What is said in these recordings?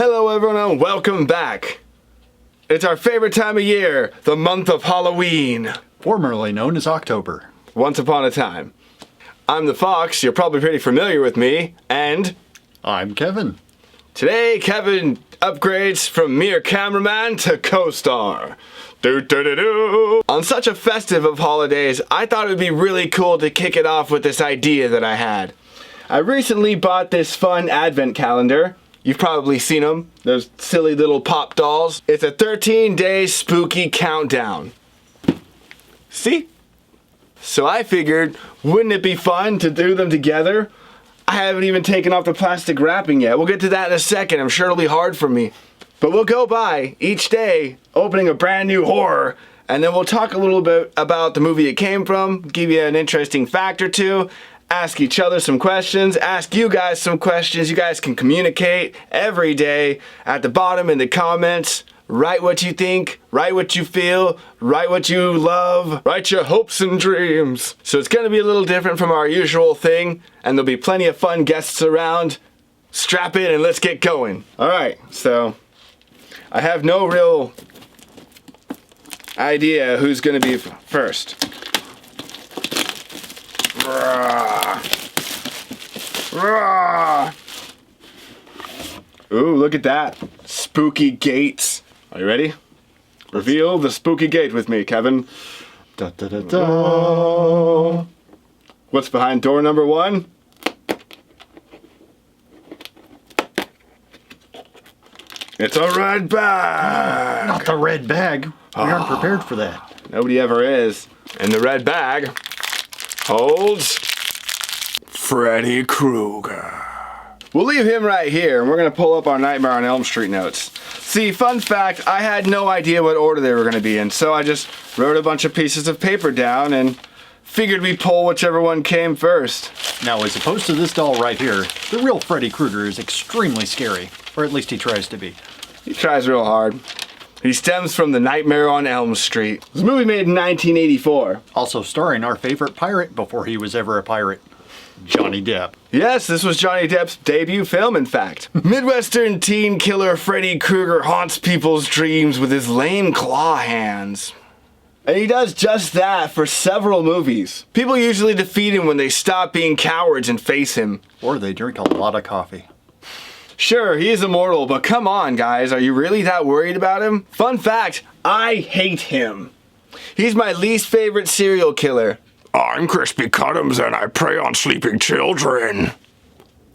Hello everyone and welcome back. It's our favorite time of year, the month of Halloween. Formerly known as October. Once upon a time. I'm the Fox, you're probably pretty familiar with me, and... I'm Kevin. Today, Kevin upgrades from mere cameraman to co-star. Do-do-do-do. On such a festive of holidays, I thought it would be really cool to kick it off with this idea that I had. I recently bought this fun advent calendar. You've probably seen them, those silly little pop dolls. It's a 13-day spooky countdown. See? So I figured, wouldn't it be fun to do them together? I haven't even taken off the plastic wrapping yet. We'll get to that in a second. I'm sure it'll be hard for me. But we'll go by each day opening a brand new horror, and then we'll talk a little bit about the movie it came from, give you an interesting fact or two, ask each other some questions, ask you guys some questions. You guys can communicate every day at the bottom in the comments. Write what you think, write what you feel, write what you love, write your hopes and dreams. So it's going to be a little different from our usual thing, and there'll be plenty of fun guests around. Strap in and let's get going. Alright, so I have no real idea who's going to be first. Ooh, look at that. Spooky gates. Are you ready? Reveal the spooky gate with me, Kevin. Da, da, da, da. What's behind door number 1? It's a red bag. Not the red bag. We aren't prepared for that. Nobody ever is. And the red bag holds Freddy Krueger. We'll leave him right here, and we're going to pull up our Nightmare on Elm Street notes. See, fun fact, I had no idea what order they were going to be in, so I just wrote a bunch of pieces of paper down and figured we'd pull whichever one came first. Now, as opposed to this doll right here, the real Freddy Krueger is extremely scary. Or at least he tries to be. He tries real hard. He stems from the Nightmare on Elm Street. It was a movie made in 1984. Also starring our favorite pirate before he was ever a pirate, Johnny Depp. Yes, this was Johnny Depp's debut film, in fact. Midwestern teen killer Freddy Krueger haunts people's dreams with his lame claw hands. And he does just that for several movies. People usually defeat him when they stop being cowards and face him. Or they drink a lot of coffee. Sure, he is immortal, but come on, guys, are you really that worried about him? Fun fact, I hate him. He's my least favorite serial killer. I'm Crispy Cuttums and I prey on sleeping children.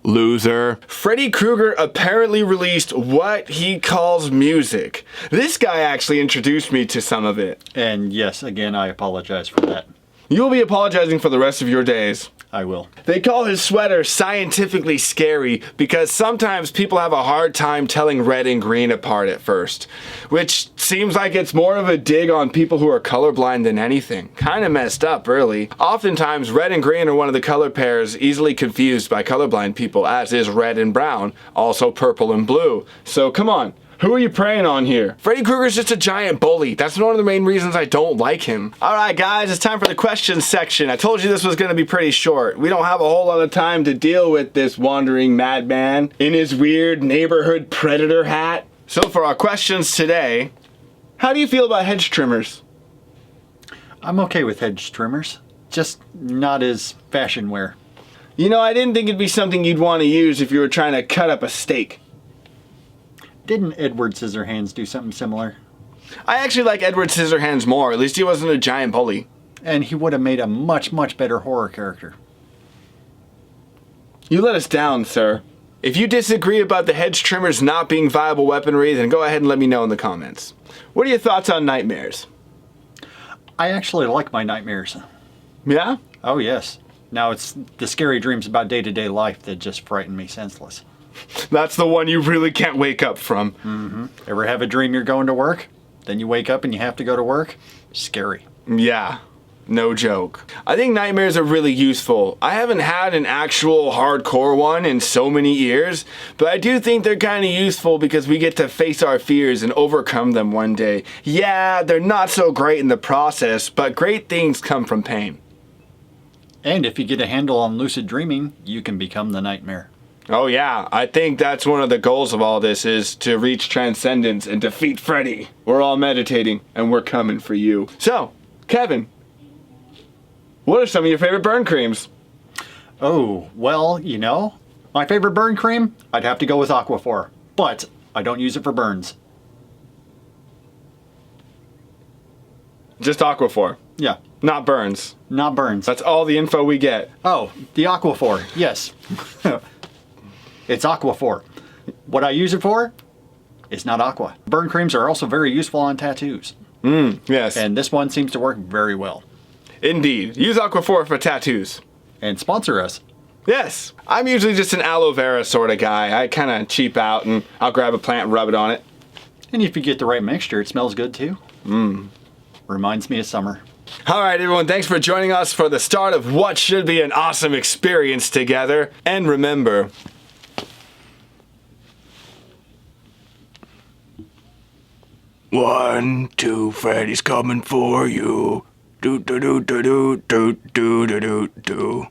Loser. Freddy Krueger apparently released what he calls music. This guy actually introduced me to some of it. And yes, again, I apologize for that. You'll be apologizing for the rest of your days. I will. They call his sweater scientifically scary because sometimes people have a hard time telling red and green apart at first, which seems like it's more of a dig on people who are colorblind than anything. Kinda messed up, really. Oftentimes, red and green are one of the color pairs easily confused by colorblind people, as is red and brown, also purple and blue. So come on. Who are you preying on here? Freddy Krueger's just a giant bully. That's one of the main reasons I don't like him. Alright guys, it's time for the questions section. I told you this was going to be pretty short. We don't have a whole lot of time to deal with this wandering madman in his weird neighborhood predator hat. So for our questions today, how do you feel about hedge trimmers? I'm okay with hedge trimmers. Just not as fashion wear. You know, I didn't think it'd be something you'd want to use if you were trying to cut up a steak. Didn't Edward Scissorhands do something similar? I actually like Edward Scissorhands more. At least he wasn't a giant bully. And he would have made a much, much better horror character. You let us down, sir. If you disagree about the hedge trimmers not being viable weaponry, then go ahead and let me know in the comments. What are your thoughts on nightmares? I actually like my nightmares. Yeah? Oh yes. Now it's the scary dreams about day-to-day life that just frighten me senseless. That's the one you really can't wake up from. Mm-hmm. Ever have a dream you're going to work? Then you wake up and you have to go to work? Scary. Yeah, no joke. I think nightmares are really useful. I haven't had an actual hardcore one in so many years, but I do think they're kind of useful because we get to face our fears and overcome them one day. Yeah, they're not so great in the process, but great things come from pain. And if you get a handle on lucid dreaming, you can become the nightmare. Oh yeah, I think that's one of the goals of all this is to reach transcendence and defeat Freddy. We're all meditating and we're coming for you. So, Kevin, what are some of your favorite burn creams? Oh, well, my favorite burn cream, I'd have to go with Aquaphor, but I don't use it for burns. Just Aquaphor, Yeah, not burns. not burns. That's all the info we get. Oh, the Aquaphor, yes. It's Aquaphor. What I use it for is not aqua. Burn creams are also very useful on tattoos, Yes, and this one seems to work very well. indeed. Use Aquaphor for tattoos. And sponsor us. Yes, I'm usually just an aloe vera sort of guy. I kind of cheap out and I'll grab a plant and rub it on it. And if you get the right mixture, it smells good too. Reminds me of summer. All right, everyone, thanks for joining us for the start of what should be an awesome experience together. And remember, One, two, Freddy's coming for you. Do do do do do do do do do do.